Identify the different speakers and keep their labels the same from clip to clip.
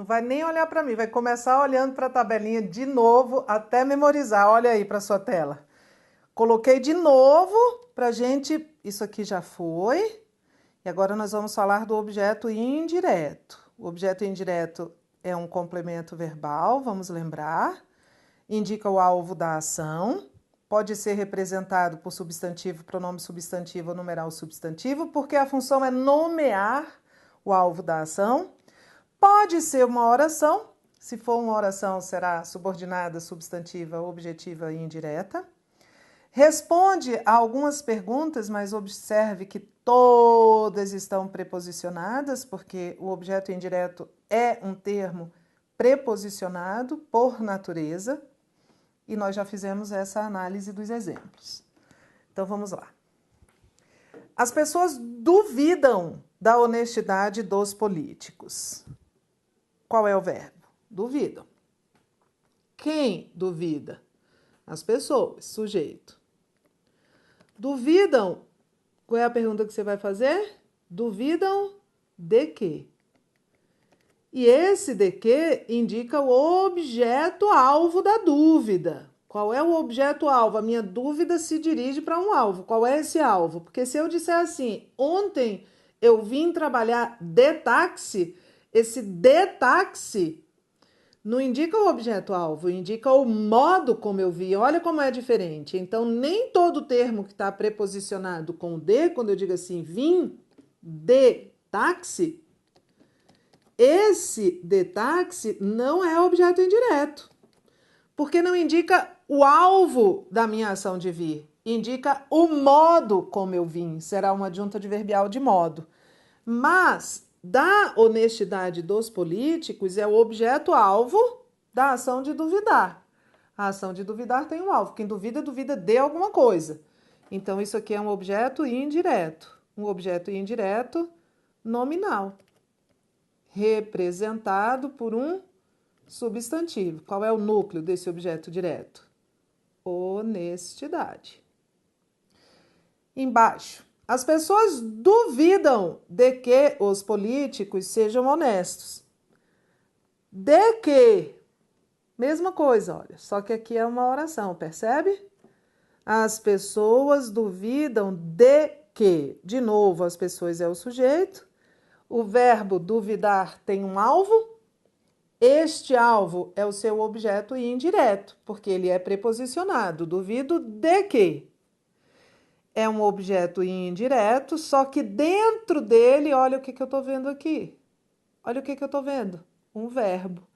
Speaker 1: Não vai nem olhar para mim, vai começar olhando para a tabelinha de novo até memorizar. Olha aí para sua tela. Coloquei de novo para gente. Isso aqui já foi. E agora nós vamos falar do objeto indireto. O objeto indireto é um complemento verbal, vamos lembrar. Indica o alvo da ação. Pode ser representado por substantivo, pronome substantivo ou numeral substantivo, porque a função é nomear o alvo da ação. Pode ser uma oração. Se for uma oração, será subordinada, substantiva, objetiva e indireta. Responde a algumas perguntas, mas observe que todas estão preposicionadas, porque o objeto indireto é um termo preposicionado por natureza, e nós já fizemos essa análise dos exemplos. Então vamos lá. As pessoas duvidam da honestidade dos políticos. Qual é o verbo? Duvidam. Quem duvida? As pessoas, sujeito. Duvidam. Qual é a pergunta que você vai fazer? Duvidam de quê? E esse de quê indica o objeto-alvo da dúvida. Qual é o objeto-alvo? A minha dúvida se dirige para um alvo. Qual é esse alvo? Porque se eu disser assim, ontem eu vim trabalhar de táxi, esse de táxi não indica o objeto-alvo, indica o modo como eu vi. Olha como é diferente. Então, nem todo termo que está preposicionado com de, quando eu digo assim, vim de táxi, esse de táxi não é objeto indireto. Porque não indica o alvo da minha ação de vir. Indica o modo como eu vim. Será uma adjunta adverbial de modo. Mas da honestidade dos políticos é o objeto-alvo da ação de duvidar. A ação de duvidar tem um alvo. Quem duvida, duvida de alguma coisa. Então, isso aqui é um objeto indireto. Um objeto indireto nominal, representado por um substantivo. Qual é o núcleo desse objeto direto? Honestidade. Embaixo. As pessoas duvidam de que os políticos sejam honestos. De que? Mesma coisa, olha, só que aqui é uma oração, percebe? As pessoas duvidam de que? De novo, as pessoas é o sujeito. O verbo duvidar tem um alvo. Este alvo é o seu objeto indireto, porque ele é preposicionado. Duvido de que? É um objeto indireto, só que dentro dele, olha o que eu estou vendo aqui. Olha o que eu estou vendo. Um verbo.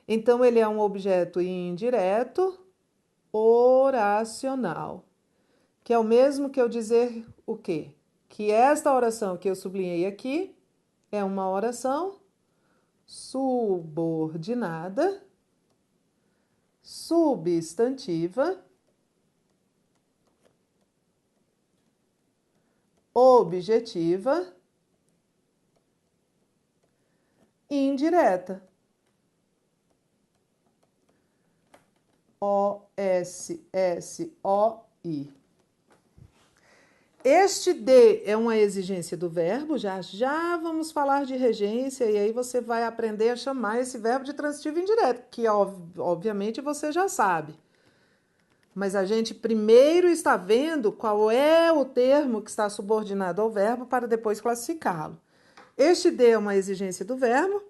Speaker 1: Então, ele é um objeto indireto oracional, que é o mesmo que eu dizer o quê? Que esta oração que eu sublinhei aqui é uma oração subordinada, substantiva, objetiva, indireta. O-S-S-O-I. Este de é uma exigência do verbo, já vamos falar de regência, e aí você vai aprender a chamar esse verbo de transitivo indireto, que obviamente você já sabe. Mas a gente primeiro está vendo qual é o termo que está subordinado ao verbo para depois classificá-lo. Este de é uma exigência do verbo.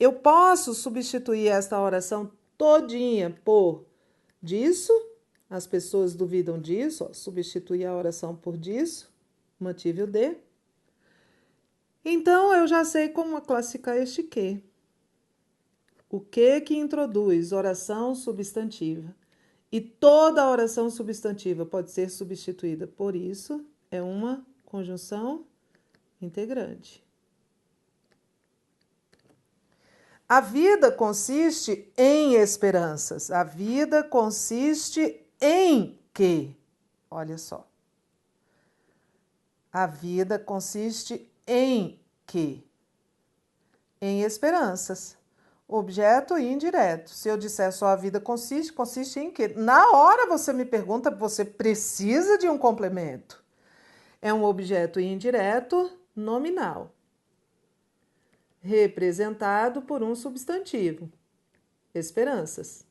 Speaker 1: Eu posso substituir esta oração todinha por disso. As pessoas duvidam disso. Ó, substituir a oração por disso. Mantive o de. Então, eu já sei como classificar este que. O que introduz oração substantiva. E toda oração substantiva pode ser substituída por isso. É uma conjunção integrante. A vida consiste em esperanças. A vida consiste em quê? Olha só. A vida consiste em quê? Em esperanças. Objeto indireto. Se eu disser só a vida consiste em quê? Na hora você me pergunta, você precisa de um complemento. É um objeto indireto nominal. representado por um substantivo, esperanças.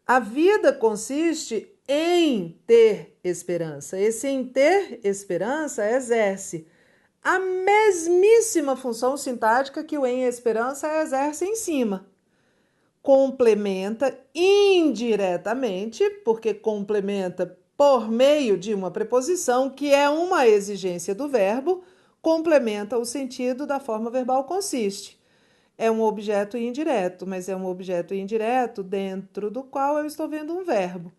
Speaker 1: A vida consiste em ter esperança. Esse em ter esperança exerce a mesmíssima função sintática que o em esperança exerce em cima. Complementa indiretamente, porque complementa por meio de uma preposição, que é uma exigência do verbo, complementa o sentido da forma verbal consiste. É um objeto indireto, mas é um objeto indireto dentro do qual eu estou vendo um verbo.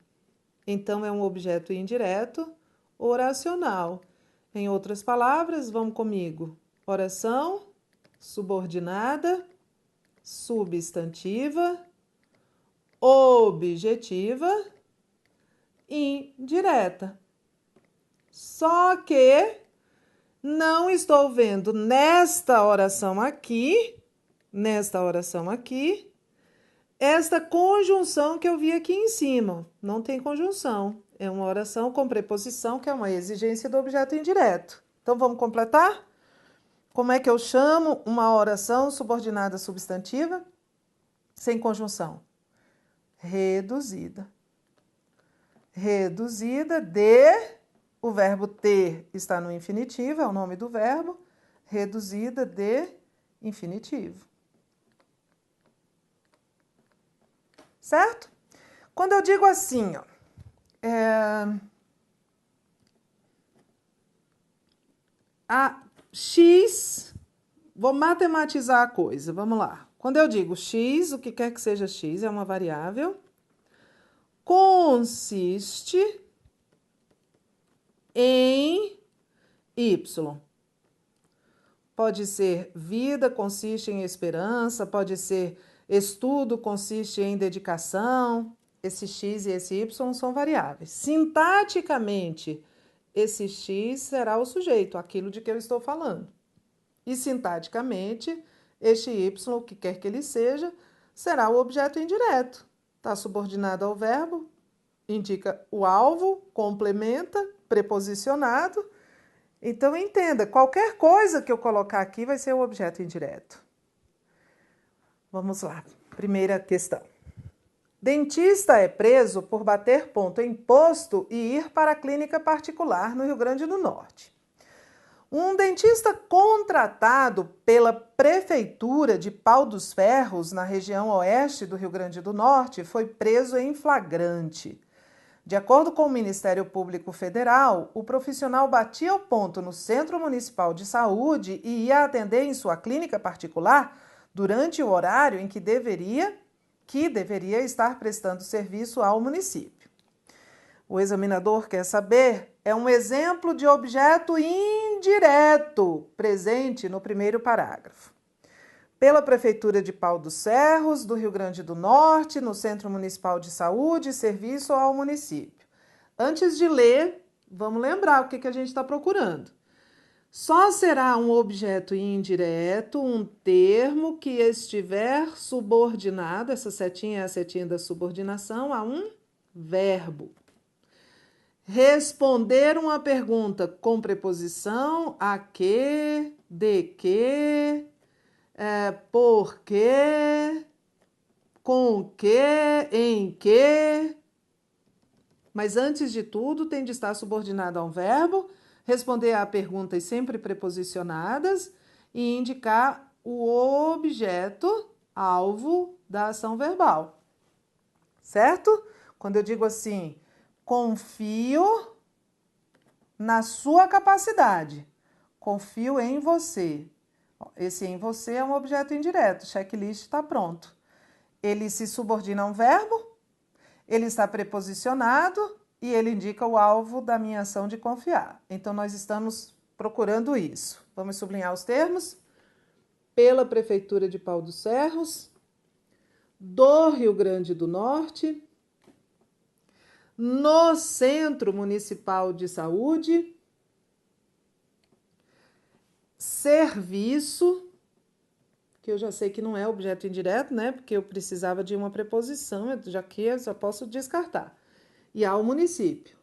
Speaker 1: Então, é um objeto indireto oracional. Em outras palavras, vamos comigo. Oração subordinada, substantiva, objetiva, indireta. Só que não estou vendo nesta oração aqui, esta conjunção que eu vi aqui em cima. Não tem conjunção. É uma oração com preposição, que é uma exigência do objeto indireto. Então, vamos completar? Como é que eu chamo uma oração subordinada substantiva sem conjunção? Reduzida. Reduzida de... O verbo ter está no infinitivo, é o nome do verbo. Reduzida de infinitivo. Certo? Quando eu digo assim, ó, a x, vou matematizar a coisa, vamos lá. Quando eu digo x, o que quer que seja x, é uma variável, consiste em y. Pode ser vida, consiste em esperança, pode ser estudo, consiste em dedicação. Esse x e esse y são variáveis. Sintaticamente, esse x será o sujeito, aquilo de que eu estou falando. E sintaticamente, este y, o que quer que ele seja, será o objeto indireto. Está subordinado ao verbo, indica o alvo, complementa, preposicionado. Então, entenda, qualquer coisa que eu colocar aqui vai ser o objeto indireto. Vamos lá, primeira questão. Dentista é preso por bater ponto em posto e ir para a clínica particular no Rio Grande do Norte. Um dentista contratado pela Prefeitura de Pau dos Ferros, na região oeste do Rio Grande do Norte, foi preso em flagrante. De acordo com o Ministério Público Federal, o profissional batia o ponto no Centro Municipal de Saúde e ia atender em sua clínica particular durante o horário em que deveria estar prestando serviço ao município. O examinador quer saber, é um exemplo de objeto indireto presente no primeiro parágrafo. Pela Prefeitura de Pau dos Ferros, do Rio Grande do Norte, no Centro Municipal de Saúde, serviço ao município. Antes de ler, vamos lembrar o que a gente está procurando. Só será um objeto indireto, um termo que estiver subordinado, essa setinha é a setinha da subordinação, a um verbo. Responder uma pergunta com preposição a que, de que, por que, com que, em que. Mas antes de tudo, tem de estar subordinado a um verbo, responder a perguntas sempre preposicionadas e indicar o objeto alvo da ação verbal. Certo? Quando eu digo assim, confio na sua capacidade, confio em você. Esse em você é um objeto indireto, checklist está pronto. Ele se subordina a um verbo, ele está preposicionado e ele indica o alvo da minha ação de confiar. Então, nós estamos procurando isso. Vamos sublinhar os termos. Pela Prefeitura de Pau dos Ferros, do Rio Grande do Norte, no Centro Municipal de Saúde, serviço, que eu já sei que não é objeto indireto, né? Porque eu precisava de uma preposição, já que eu só posso descartar. E ao município.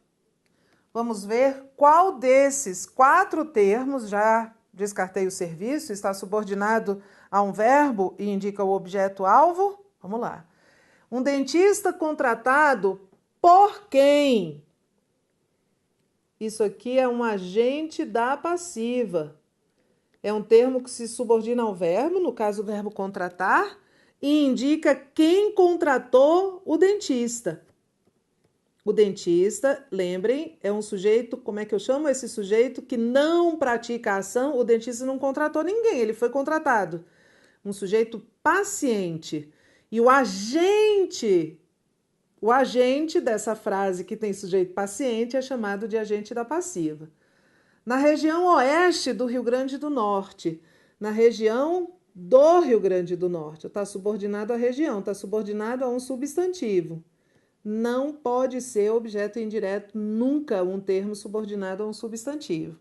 Speaker 1: Vamos ver qual desses 4 termos, já descartei o serviço, está subordinado a um verbo e indica o objeto-alvo? Vamos lá. Um dentista contratado por quem? Isso aqui é um agente da passiva. É um termo que se subordina ao verbo, no caso o verbo contratar, e indica quem contratou o dentista. O dentista, lembrem, é um sujeito, como é que eu chamo esse sujeito que não pratica a ação? O dentista não contratou ninguém, ele foi contratado. Um sujeito paciente. E o agente dessa frase que tem sujeito paciente é chamado de agente da passiva. Na região oeste do Rio Grande do Norte, na região do Rio Grande do Norte, está subordinado à região, está subordinado a um substantivo. Não pode ser objeto indireto nunca um termo subordinado a um substantivo.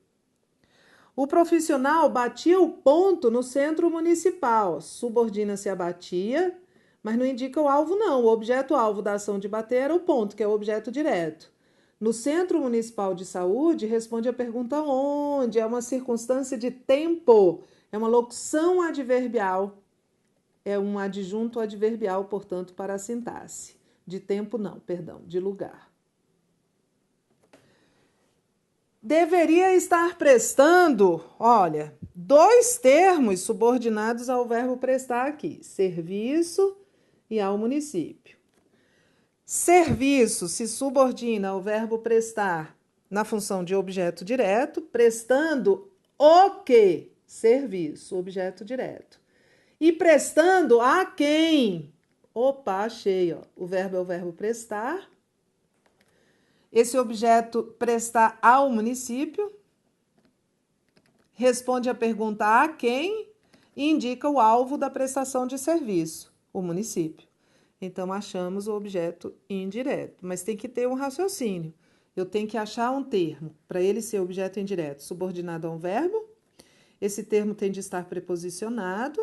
Speaker 1: O profissional batia o ponto no centro municipal. Subordina-se a batia, mas não indica o alvo não. O objeto-alvo da ação de bater era o ponto, que é o objeto direto. No Centro Municipal de Saúde, responde a pergunta onde. É uma circunstância de tempo. É uma locução adverbial. É um adjunto adverbial, portanto, para a sintaxe. De tempo não, perdão, de lugar. Deveria estar prestando, olha, dois termos subordinados ao verbo prestar aqui, serviço e ao município. Serviço se subordina ao verbo prestar na função de objeto direto, prestando o quê? Serviço, objeto direto. E prestando a quem? Opa, achei, ó. O verbo é o verbo prestar. Esse objeto prestar ao município responde a pergunta a quem e indica o alvo da prestação de serviço, o município. Então, achamos o objeto indireto, mas tem que ter um raciocínio. Eu tenho que achar um termo para ele ser objeto indireto subordinado a um verbo. Esse termo tem de estar preposicionado,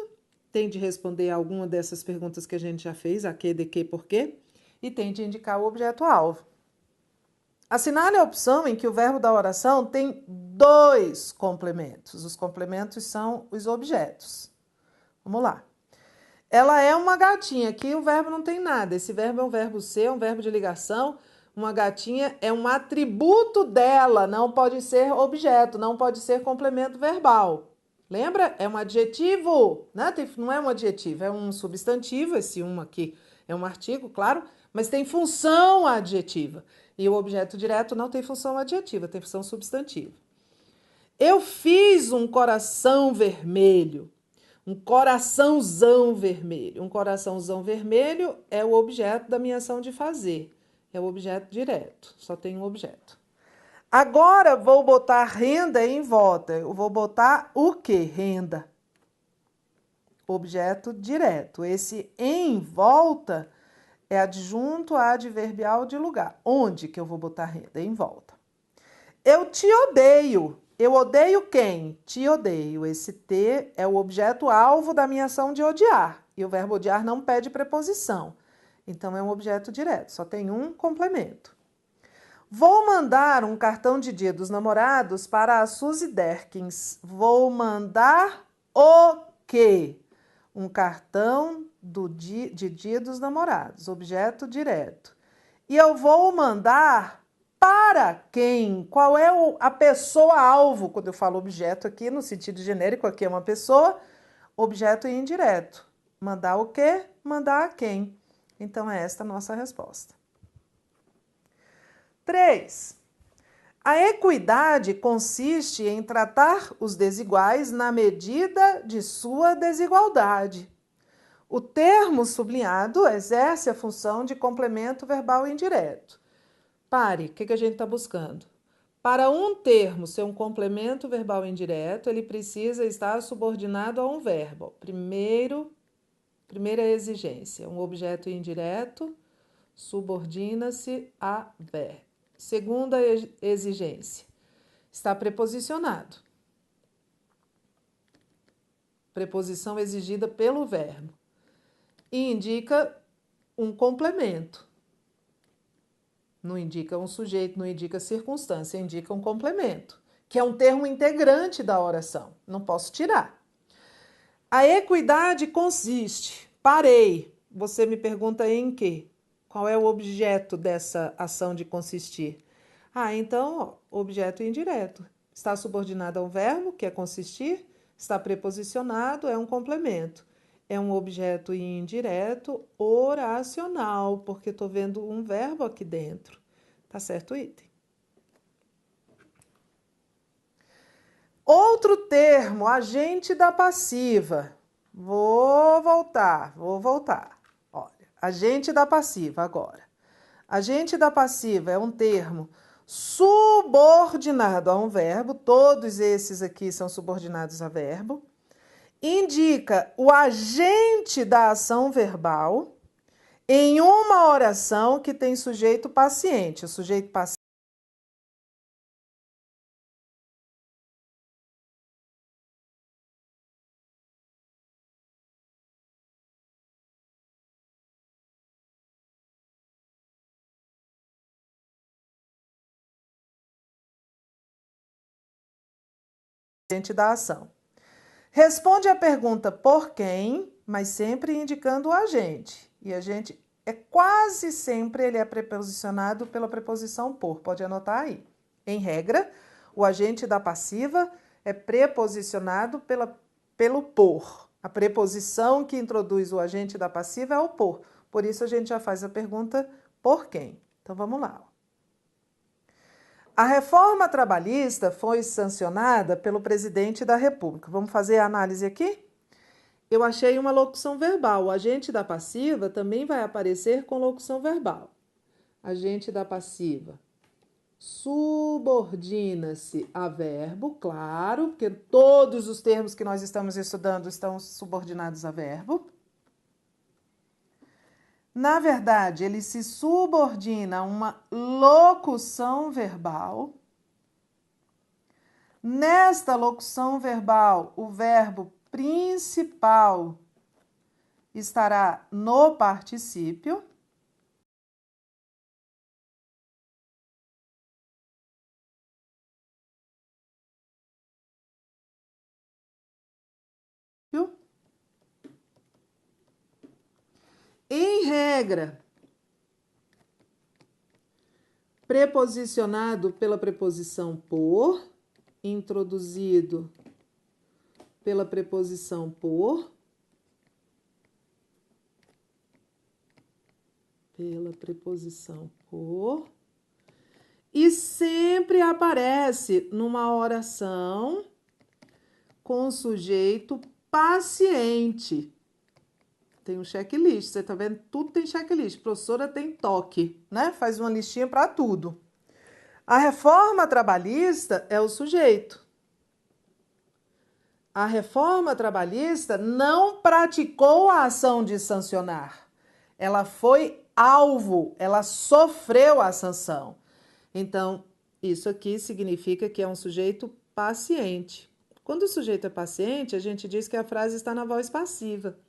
Speaker 1: tem de responder a alguma dessas perguntas que a gente já fez, a que, de que, por quê, e tem de indicar o objeto-alvo. Assinale a opção em que o verbo da oração tem dois complementos. Os complementos são os objetos. Vamos lá. Ela é uma gatinha. Aqui o verbo não tem nada. Esse verbo é um verbo ser, é um verbo de ligação. Uma gatinha é um atributo dela, não pode ser objeto, não pode ser complemento verbal. Lembra? É um adjetivo, né? Não é um adjetivo, é um substantivo. Esse aqui é um artigo, claro, mas tem função adjetiva. E o objeto direto não tem função adjetiva, tem função substantiva. Eu fiz um coração vermelho. Um coraçãozão vermelho. Um coraçãozão vermelho é o objeto da minha ação de fazer. É o objeto direto. Só tem um objeto. Agora vou botar renda em volta. Eu vou botar o quê? Renda. Objeto direto. Esse em volta é adjunto adverbial de lugar. Onde que eu vou botar renda? Em volta. Eu te odeio. Eu odeio quem? Te odeio. Esse T é o objeto-alvo da minha ação de odiar. E o verbo odiar não pede preposição. Então, é um objeto direto. Só tem um complemento. Vou mandar um cartão de Dia dos Namorados para a Suzy Derkins. Vou mandar o quê? Um cartão de Dia dos Namorados. Objeto direto. E eu vou mandar para quem? Qual é a pessoa-alvo? Quando eu falo objeto aqui, no sentido genérico, aqui é uma pessoa, objeto indireto. Mandar o quê? Mandar a quem? Então, é esta a nossa resposta. 3. A equidade consiste em tratar os desiguais na medida de sua desigualdade. O termo sublinhado exerce a função de complemento verbal indireto. Pare, o que a gente está buscando? Para um termo ser um complemento verbal indireto, ele precisa estar subordinado a um verbo. Primeira exigência, um objeto indireto subordina-se a verbo. Segunda exigência, está preposicionado. Preposição exigida pelo verbo. E indica um complemento. Não indica um sujeito, não indica circunstância, indica um complemento. que é um termo integrante da oração. Não posso tirar. A equidade consiste. Parei. Você me pergunta em quê? Qual é o objeto dessa ação de consistir? Então, objeto indireto. Está subordinado a um verbo, que é consistir. Está preposicionado, é um complemento. É um objeto indireto oracional, porque estou vendo um verbo aqui dentro. Tá certo o item? Outro termo, agente da passiva. Vou voltar. Olha, agente da passiva agora. Agente da passiva é um termo subordinado a um verbo. Todos esses aqui são subordinados a verbo. Indica o agente da ação verbal em uma oração que tem sujeito paciente. O sujeito paciente da ação. Responde a pergunta por quem, mas sempre indicando o agente. E agente quase sempre ele é preposicionado pela preposição por. Pode anotar aí. Em regra, o agente da passiva é preposicionado pelo por. A preposição que introduz o agente da passiva é o por. Por isso a gente já faz a pergunta por quem. Então vamos lá. A reforma trabalhista foi sancionada pelo presidente da República. Vamos fazer a análise aqui? Eu achei uma locução verbal. O agente da passiva também vai aparecer com locução verbal. Agente da passiva subordina-se a verbo, claro, porque todos os termos que nós estamos estudando estão subordinados a verbo. Na verdade, ele se subordina a uma locução verbal. Nesta locução verbal, o verbo principal estará no particípio. Em regra, preposicionado pela preposição por, introduzido pela preposição por, e sempre aparece numa oração com o sujeito paciente. Tem um checklist, você tá vendo? Tudo tem checklist. Professora tem toque, né? Faz uma listinha para tudo. A reforma trabalhista é o sujeito. A reforma trabalhista não praticou a ação de sancionar. Ela foi alvo, ela sofreu a sanção. Então, isso aqui significa que é um sujeito paciente. Quando o sujeito é paciente, a gente diz que a frase está na voz passiva.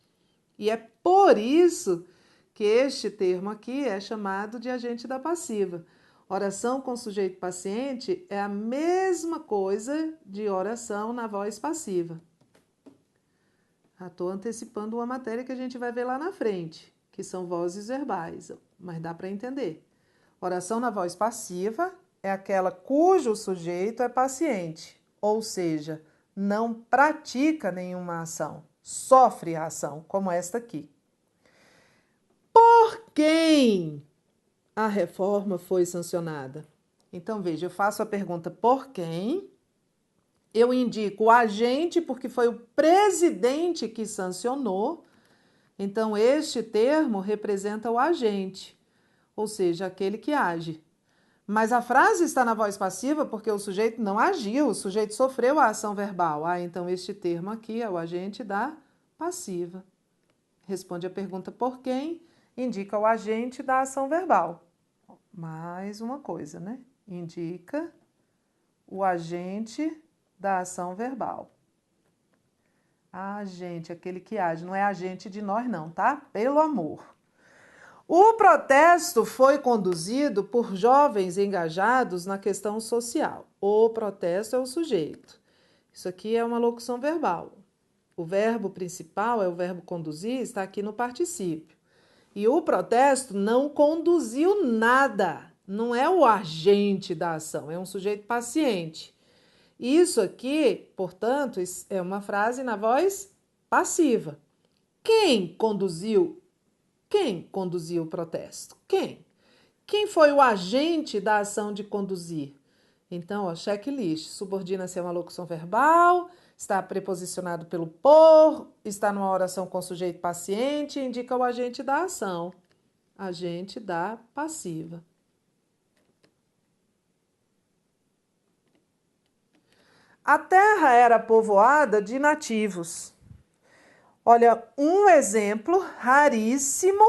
Speaker 1: E é por isso que este termo aqui é chamado de agente da passiva. Oração com sujeito paciente é a mesma coisa de oração na voz passiva. Estou antecipando uma matéria que a gente vai ver lá na frente, que são vozes verbais, mas dá para entender. Oração na voz passiva é aquela cujo sujeito é paciente, ou seja, não pratica nenhuma ação. Sofre a ação, como esta aqui. Por quem a reforma foi sancionada? Então, veja, eu faço a pergunta por quem, eu indico o agente, porque foi o presidente que sancionou, então este termo representa o agente, ou seja, aquele que age. Mas a frase está na voz passiva porque o sujeito não agiu, o sujeito sofreu a ação verbal. Então este termo aqui é o agente da passiva. Responde a pergunta por quem, indica o agente da ação verbal. Mais uma coisa, né? Indica o agente da ação verbal. Agente, aquele que age, não é agente de nós não, tá? Pelo amor. O protesto foi conduzido por jovens engajados na questão social. O protesto é o sujeito. Isso aqui é uma locução verbal. O verbo principal é o verbo conduzir, está aqui no particípio. E o protesto não conduziu nada. Não é o agente da ação, é um sujeito paciente. Isso aqui, portanto, é uma frase na voz passiva. Quem conduziu o protesto? Quem foi o agente da ação de conduzir? Então, ó, checklist. Subordina-se a uma locução verbal, está preposicionado pelo por, está numa oração com sujeito paciente, indica o agente da ação. Agente da passiva. A terra era povoada de nativos. Olha, um exemplo raríssimo.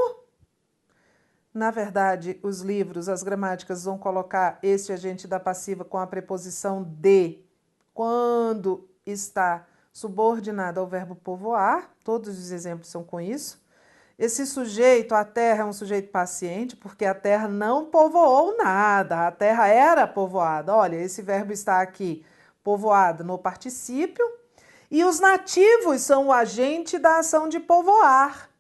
Speaker 1: Na verdade, os livros, as gramáticas vão colocar este agente da passiva com a preposição de quando está subordinado ao verbo povoar. Todos os exemplos são com isso. Esse sujeito, a terra, é um sujeito paciente, porque a terra não povoou nada. A terra era povoada. Olha, esse verbo está aqui, povoado, no particípio. E os nativos são o agente da ação de povoar.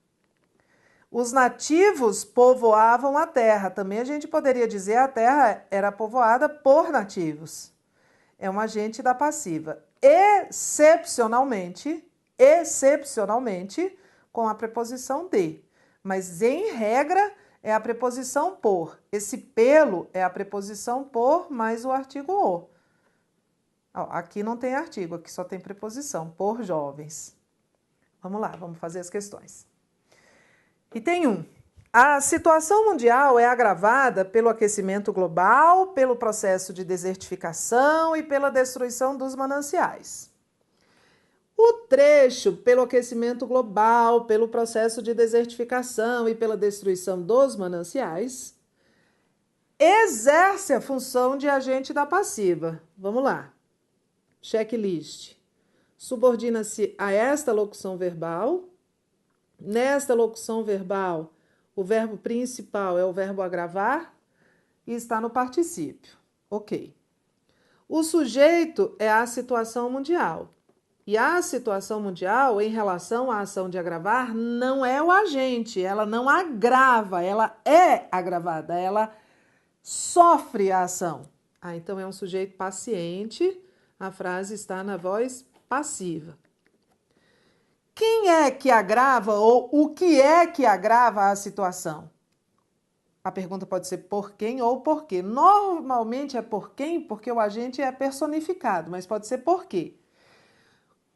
Speaker 1: Os nativos povoavam a terra. Também a gente poderia dizer a terra era povoada por nativos. É um agente da passiva. Excepcionalmente, com a preposição de. Mas, em regra, é a preposição por. Esse pelo é a preposição por mais o artigo o. Aqui não tem artigo, aqui só tem preposição, por jovens. Vamos lá, vamos fazer as questões. Item 1. A situação mundial é agravada pelo aquecimento global, pelo processo de desertificação e pela destruição dos mananciais. O trecho pelo aquecimento global, pelo processo de desertificação e pela destruição dos mananciais exerce a função de agente da passiva. Vamos lá. Checklist. Subordina-se a esta locução verbal. Nesta locução verbal, o verbo principal é o verbo agravar e está no particípio. Ok. O sujeito é a situação mundial. E a situação mundial, em relação à ação de agravar, não é o agente. Ela não agrava, ela é agravada, ela sofre a ação. Então é um sujeito paciente. A frase está na voz passiva. Quem é que agrava ou o que é que agrava a situação? A pergunta pode ser por quem ou por quê. Normalmente é por quem, porque o agente é personificado, mas pode ser por quê.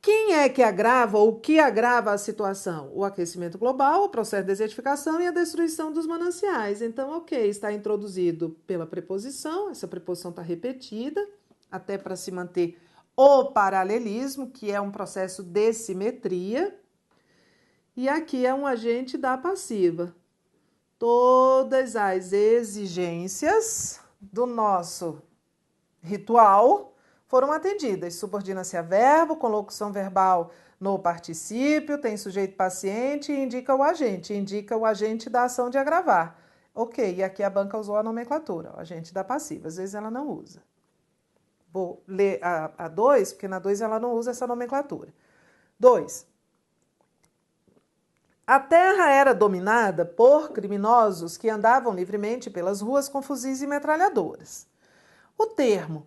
Speaker 1: Quem é que agrava ou o que agrava a situação? O aquecimento global, o processo de desertificação e a destruição dos mananciais. Então, ok, está introduzido pela preposição, essa preposição está repetida, até para se manter o paralelismo, que é um processo de simetria. E aqui é um agente da passiva. Todas as exigências do nosso ritual foram atendidas. Subordina-se a verbo, com locução verbal no particípio, tem sujeito paciente e indica o agente da ação de agravar. Ok, e aqui a banca usou a nomenclatura, o agente da passiva, às vezes ela não usa. Vou ler a 2, porque na 2 ela não usa essa nomenclatura. 2. A terra era dominada por criminosos que andavam livremente pelas ruas com fuzis e metralhadoras. O termo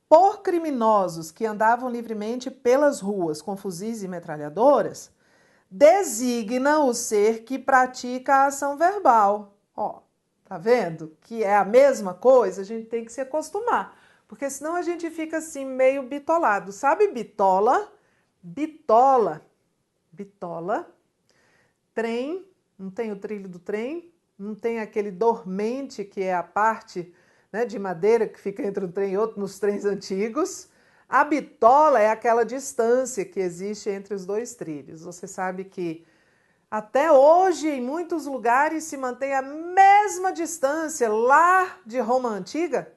Speaker 1: por criminosos que andavam livremente pelas ruas com fuzis e metralhadoras designa o ser que pratica a ação verbal. Tá vendo? Que é a mesma coisa, a gente tem que se acostumar. Porque senão a gente fica assim meio bitolado. Sabe bitola? Bitola. Trem, não tem o trilho do trem, não tem aquele dormente que é a parte, né, de madeira que fica entre um trem e outro nos trens antigos. A bitola é aquela distância que existe entre os dois trilhos. Você sabe que até hoje em muitos lugares se mantém a mesma distância lá de Roma Antiga,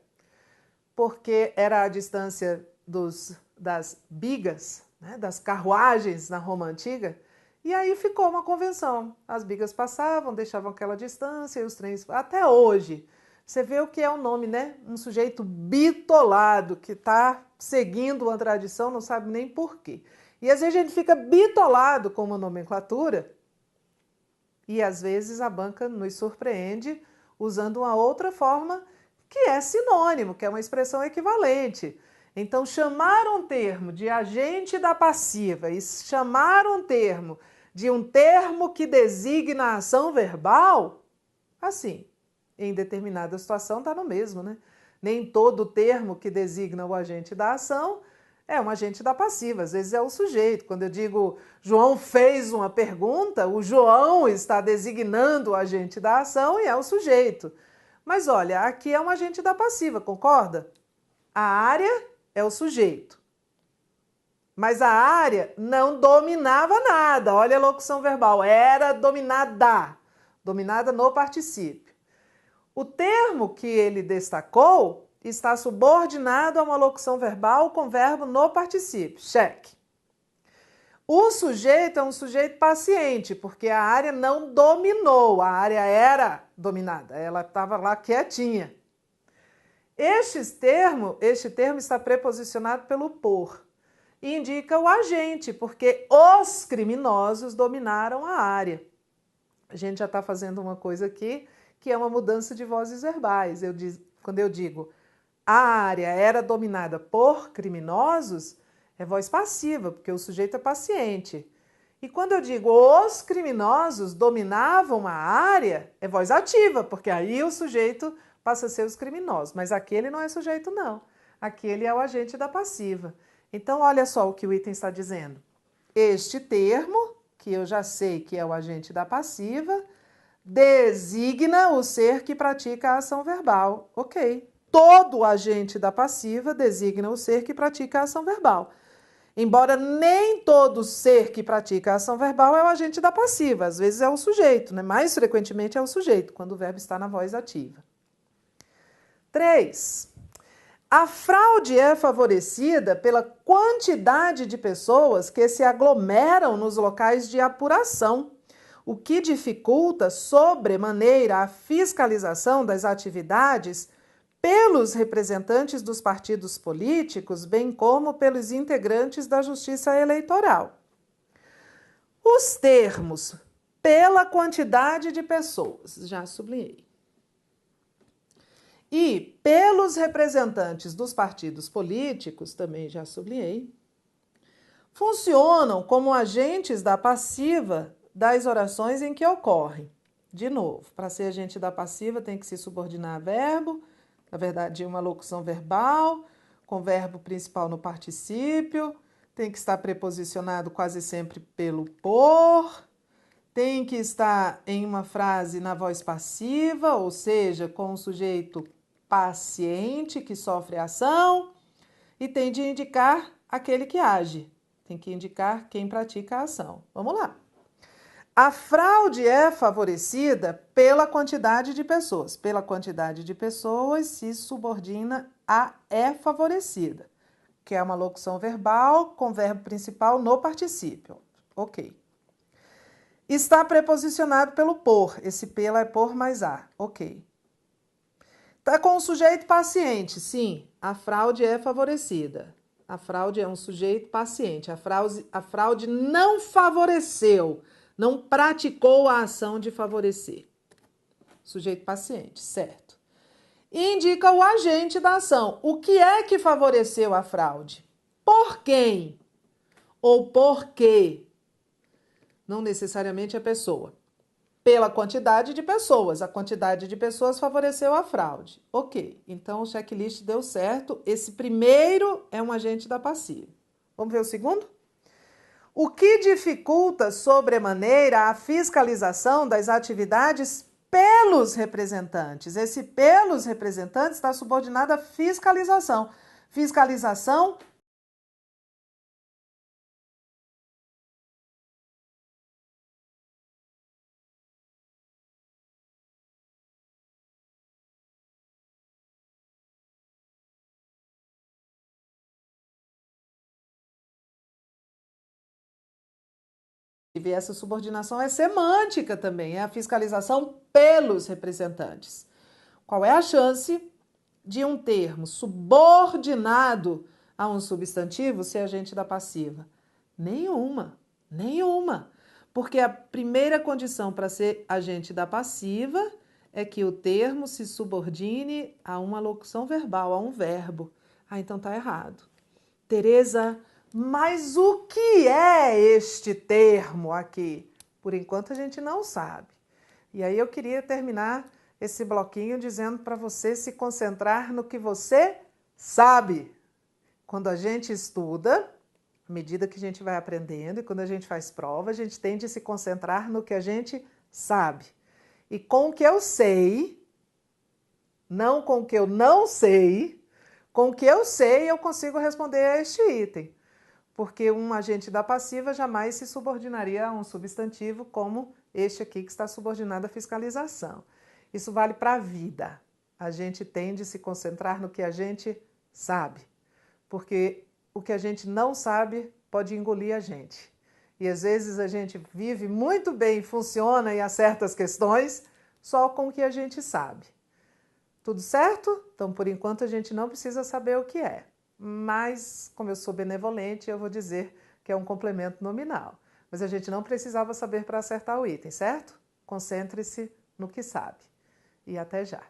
Speaker 1: porque era a distância das bigas, né, das carruagens na Roma Antiga, e aí ficou uma convenção. As bigas passavam, deixavam aquela distância e os trens... Até hoje Você vê o que é o nome, né? Um sujeito bitolado, que está seguindo uma tradição, não sabe nem por quê. E às vezes a gente fica bitolado com uma nomenclatura e às vezes a banca nos surpreende usando uma outra forma que é sinônimo, que é uma expressão equivalente. Então, chamar um termo de agente da passiva e chamar um termo de um termo que designa a ação verbal, assim, em determinada situação está no mesmo, né? Nem todo termo que designa o agente da ação é um agente da passiva, às vezes é o sujeito. Quando eu digo João fez uma pergunta, o João está designando o agente da ação e é o sujeito. Mas olha, aqui é um agente da passiva, concorda? A área é o sujeito. Mas a área não dominava nada. Olha a locução verbal, era dominada. Dominada no particípio. O termo que ele destacou está subordinado a uma locução verbal com verbo no particípio. Cheque. O sujeito é um sujeito paciente, porque a área não dominou, a área era dominada, ela estava lá quietinha. Este termo está preposicionado pelo por e indica o agente, porque os criminosos dominaram a área. A gente já está fazendo uma coisa aqui que é uma mudança de vozes verbais. Quando eu digo a área era dominada por criminosos, é voz passiva, porque o sujeito é paciente. E quando eu digo os criminosos dominavam a área, é voz ativa, porque aí o sujeito passa a ser os criminosos. Mas aquele não é sujeito, não. Aquele é o agente da passiva. Então, olha só o que o item está dizendo. Este termo, que eu já sei que é o agente da passiva, designa o ser que pratica a ação verbal. Ok. Todo agente da passiva designa o ser que pratica a ação verbal. Embora nem todo ser que pratica a ação verbal é o agente da passiva. Às vezes é o sujeito, né? Mais frequentemente é o sujeito, quando o verbo está na voz ativa. 3. A fraude é favorecida pela quantidade de pessoas que se aglomeram nos locais de apuração, o que dificulta sobremaneira a fiscalização das atividades pelos representantes dos partidos políticos, bem como pelos integrantes da Justiça Eleitoral. Os termos pela quantidade de pessoas, já sublinhei, e pelos representantes dos partidos políticos, também já sublinhei, funcionam como agentes da passiva das orações em que ocorrem. De novo, para ser agente da passiva tem que se subordinar a verbo, na verdade, uma locução verbal, com verbo principal no particípio, tem que estar preposicionado quase sempre pelo por, tem que estar em uma frase na voz passiva, ou seja, com o sujeito paciente que sofre a ação, e tem de indicar aquele que age, tem que indicar quem pratica a ação. Vamos lá. A fraude é favorecida pela quantidade de pessoas. Pela quantidade de pessoas se subordina a é favorecida, que é uma locução verbal com verbo principal no particípio. Ok. Está preposicionado pelo por. Esse pela é por mais a. Ok. Está com o sujeito paciente. Sim, a fraude é favorecida. A fraude é um sujeito paciente. A fraude não favoreceu, não praticou a ação de favorecer. Sujeito paciente, certo. E indica o agente da ação. O que é que favoreceu a fraude? Por quem? Ou por quê? Não necessariamente a pessoa. Pela quantidade de pessoas. A quantidade de pessoas favoreceu a fraude. Ok, então o checklist deu certo. Esse primeiro é um agente da passiva. Vamos ver o segundo? O que dificulta sobremaneira a fiscalização das atividades pelos representantes. Esse pelos representantes está subordinado à fiscalização. Fiscalização e essa subordinação é semântica também, é a fiscalização pelos representantes. Qual é a chance de um termo subordinado a um substantivo ser agente da passiva? Nenhuma, nenhuma. Porque a primeira condição para ser agente da passiva é que o termo se subordine a uma locução verbal, a um verbo. Ah, então tá errado. Tereza, mas o que é este termo aqui? Por enquanto a gente não sabe. E aí eu queria terminar esse bloquinho dizendo para você se concentrar no que você sabe. Quando a gente estuda, à medida que a gente vai aprendendo e quando a gente faz prova, a gente tende a se concentrar no que a gente sabe. E com o que eu sei, não com o que eu não sei, com o que eu sei eu consigo responder a este item. Porque um agente da passiva jamais se subordinaria a um substantivo como este aqui que está subordinado à fiscalização. Isso vale para a vida. A gente tende a se concentrar no que a gente sabe, porque o que a gente não sabe pode engolir a gente. E às vezes a gente vive muito bem, funciona e acerta as questões só com o que a gente sabe. Tudo certo? Então, por enquanto, a gente não precisa saber o que é. Mas, como eu sou benevolente, eu vou dizer que é um complemento nominal. Mas a gente não precisava saber para acertar o item, certo? Concentre-se no que sabe. E até já!